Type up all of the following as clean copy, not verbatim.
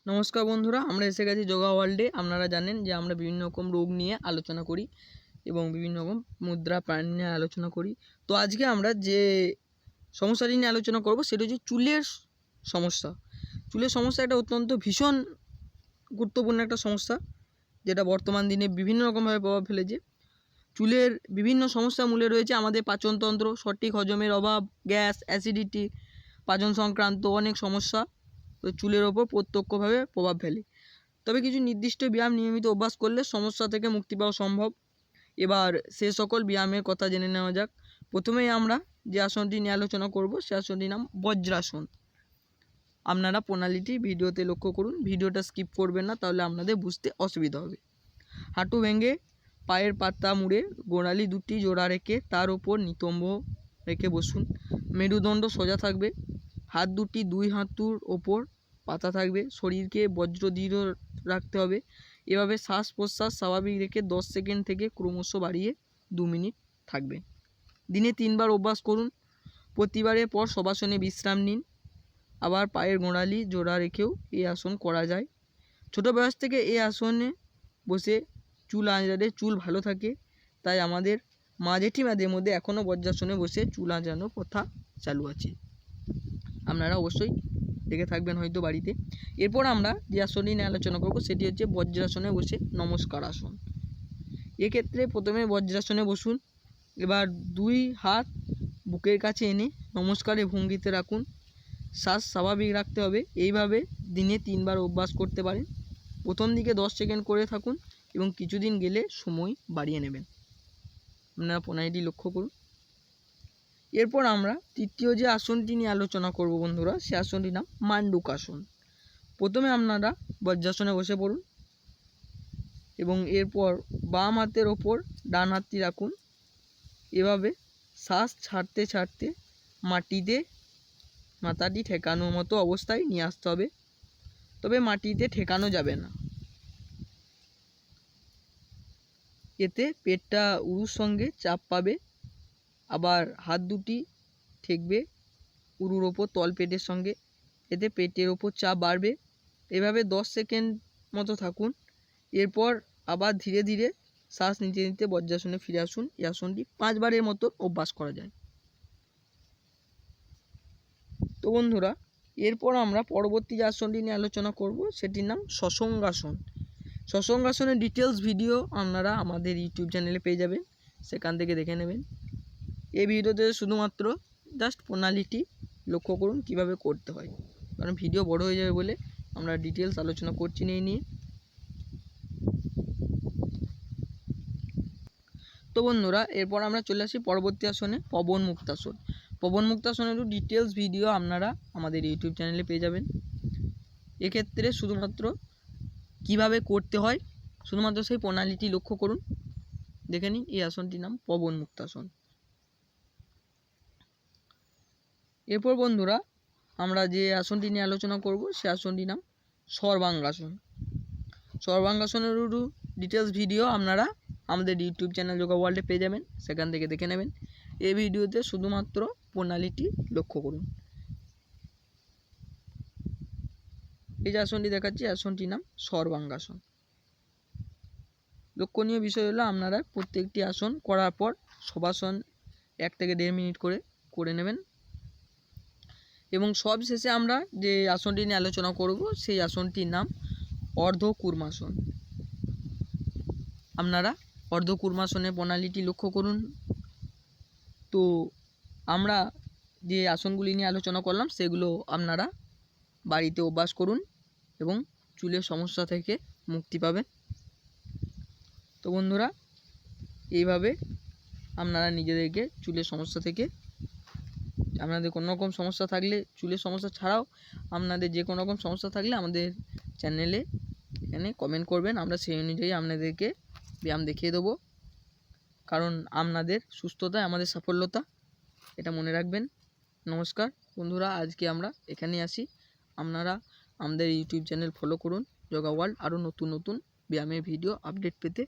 নমস্কার বন্ধুরা, আমরা এসে গেছি যোগা ওয়ার্ল্ডে। আপনারা জানেন যে আমরা বিভিন্ন রকম রোগ নিয়ে আলোচনা করি এবং বিভিন্ন রকম মুদ্রা প্রাণায়াম নিয়ে আলোচনা করি। তো আজকে আমরা যে সমস্যাটি নিয়ে আলোচনা করব সেটা হচ্ছে চুলের সমস্যা। চুলের সমস্যা একটা অত্যন্ত ভীষণ গুরুত্বপূর্ণ একটা সমস্যা, যেটা বর্তমান দিনে বিভিন্ন রকমভাবে প্রভাব ফেলেছে। চুলের বিভিন্ন সমস্যা মূলে রয়েছে আমাদের পাচনতন্ত্র, সঠিক হজমের অভাব, গ্যাস, অ্যাসিডিটি, পাচন সংক্রান্ত অনেক সমস্যা তো চুলের ওপর প্রত্যক্ষভাবে প্রভাব ফেলে। তবে কিছু নির্দিষ্ট ব্যায়াম নিয়মিত অভ্যাস করলে সমস্যা থেকে মুক্তি পাওয়া সম্ভব। এবার সে সকল ব্যায়ামের কথা জেনে নেওয়া যাক। প্রথমেই আমরা যে আসনটি নিয়ে আলোচনা করব সে আসনটির নাম বজ্রাসন। আপনারা প্রণালীটি ভিডিওতে লক্ষ্য করুন, ভিডিওটা স্কিপ করবেন না, তাহলে আপনাদের বুঝতে অসুবিধা হবে। হাঁটু ভেঙে পায়ের পাতা মুড়ে গোড়ালি দুটি জোড়া রেখে তার উপর নিতম্ব রেখে বসুন। মেরুদণ্ড সোজা থাকবে, হাত দুটি দুই হাঁটুর ওপর পাতা থাকবে, শরীরকে বজ্রদৃঢ় রাখতে হবে। এভাবে শ্বাস প্রশ্বাস স্বাভাবিক রেখে 10 সেকেন্ড থেকে ক্রমশ বাড়িয়ে 2 মিনিট থাকবে। দিনে 3 বার অভ্যাস করুন। প্রতিবারের পর শবাসনে বিশ্রাম নিন। আবার পায়ের গোড়ালি জোড়া রেখেও এই আসন করা যায়। ছোটো বয়স থেকে এই আসনে বসে চুল আঁচড়ালে চুল ভালো থাকে, তাই আমাদের মা জেঠিমাদের মধ্যে এখনও বজ্রাসনে বসে চুল আঁচড়ানোর প্রথা চালু আছে। আপনারা অবশ্যই দেখে থাকবেন হয়তো বাড়িতে। এরপর আমরা যে আসনটি নিয়ে আলোচনা করব সেটি হচ্ছে বজ্রাসনে বসে নমস্কার আসন। এক্ষেত্রে প্রথমে বজ্রাসনে বসুন। এবার 2 হাত বুকের কাছে এনে নমস্কারের ভঙ্গিতে রাখুন। শ্বাস স্বাভাবিক রাখতে হবে। এইভাবে দিনে 3 বার অভ্যাস করতে পারেন। প্রথম দিকে 10 সেকেন্ড করে থাকুন এবং কিছুদিন গেলে সময় বাড়িয়ে নেবেন। আপনারা প্রণালীটি লক্ষ্য করুন। এরপর আমরা তৃতীয় যে আসনটি নিয়ে আলোচনা করব বন্ধুরা, সে আসনটির নাম মান্ডুকাসন। প্রথমে আপনারা বজ্রাসনে বসে পড়ুন এবং এরপর বাম হাতের ওপর ডান হাতটি রাখুন। এভাবে শ্বাস ছাড়তে ছাড়তে মাটিতে মাথাটি ঠেকানোর মতো অবস্থায় নিয়ে আসতে হবে, তবে মাটিতে ঠেকানো যাবে না। এতে পেটটা উরুর সঙ্গে চাপ পাবে, আবার হাত দুটি ঠেকবে উরুর ওপর তলপেটের সঙ্গে, এতে পেটের ওপর চাপ বাড়বে। এভাবে 10 সেকেন্ড মতো থাকুন। এরপর আবার ধীরে ধীরে শ্বাস নিতে নিতে বজ্রাসনে ফিরে আসুন। এই আসনটি 5 বারের মতো অভ্যাস করা যায়। তো বন্ধুরা, এরপর আমরা পরবর্তী যে আসনটি নিয়ে আলোচনা করব সেটির নাম শশঙ্গাসন। শশঙ্গাসনের ডিটেলস ভিডিও আপনারা আমাদের ইউটিউব চ্যানেলে পেয়ে যাবেন, সেখান থেকে দেখে নেবেন। এই ভিডিওতে শুধুমাত্র জাস্ট প্রণালীটি লক্ষ্য করুন কিভাবে করতে হয়, কারণ ভিডিও বড় হয়ে যাবে বলে আমরা ডিটেলস আলোচনা করছি না এই নিয়ে। তো বন্ধুরা, এরপর আমরা চলে আসি পরবর্তী আসনে পবন মুক্তাসন। পবন মুক্তাসনেরও ডিটেলস ভিডিও আপনারা আমাদের ইউটিউব চ্যানেলে পেয়ে যাবেন। এক্ষেত্রে শুধুমাত্র কিভাবে করতে হয় শুধুমাত্র সেই প্রণালীটি লক্ষ্য করুন, দেখে নিন। এই আসনটির নাম পবন মুক্তাসন। এরপর বন্ধুরা, আমরা যে আসনটি নিয়ে আলোচনা করব সে আসনটির নাম সর্বাঙ্গাসন। সর্বাঙ্গাসনেরও ডিটেলস ভিডিও আপনারা আমাদের ইউটিউব চ্যানেল যোগা ওয়ার্ল্ডে পেয়ে যাবেন, সেখান থেকে দেখে নেবেন। এই ভিডিওতে শুধুমাত্র প্রণালীটি লক্ষ্য করুন। এই যে আসনটি দেখাচ্ছি, আসনটির নাম সর্বাঙ্গাসন। লক্ষণীয় বিষয় হলো আপনারা প্রত্যেকটি আসন করার পর শবাসন 1 থেকে 1.5 মিনিট করে নেবেন। এবং সব শেষে আমরা যে আসনটি নিয়ে আলোচনা করব সেই আসনটির নাম অর্ধকূর্মাসন। আপনারা অর্ধকূর্মাসনের প্রণালীটি লক্ষ্য করুন। তো আমরা যে আসনগুলি নিয়ে আলোচনা করলাম সেগুলো আপনারা বাড়িতে অভ্যাস করুন এবং চুলের সমস্যা থেকে মুক্তি পাবেন। তো বন্ধুরা, এইভাবে আপনারা নিজেদেরকে চুলের সমস্যা থেকে, আপনাদের কোনো রকম সমস্যা থাকলে, চুলের সমস্যা ছাড়াও আপনাদের যে কোনো রকম সমস্যা থাকলে আমাদের চ্যানেলে এখানে কমেন্ট করবেন, আমরা সেই অনুযায়ী আপনাদেরকে ব্যায়াম দেখিয়ে দেবো। কারণ আপনাদের সুস্থতাই আমাদের সাফল্যতা, এটা মনে রাখবেন। নমস্কার বন্ধুরা, আজকে আমরা এখানেই আসি। আপনারা আমাদের ইউটিউব চ্যানেল ফলো করুন যোগা ওয়ার্ল্ড, আরও নতুন নতুন ব্যায়ামের ভিডিও আপডেট পেতে।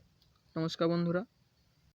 নমস্কার বন্ধুরা।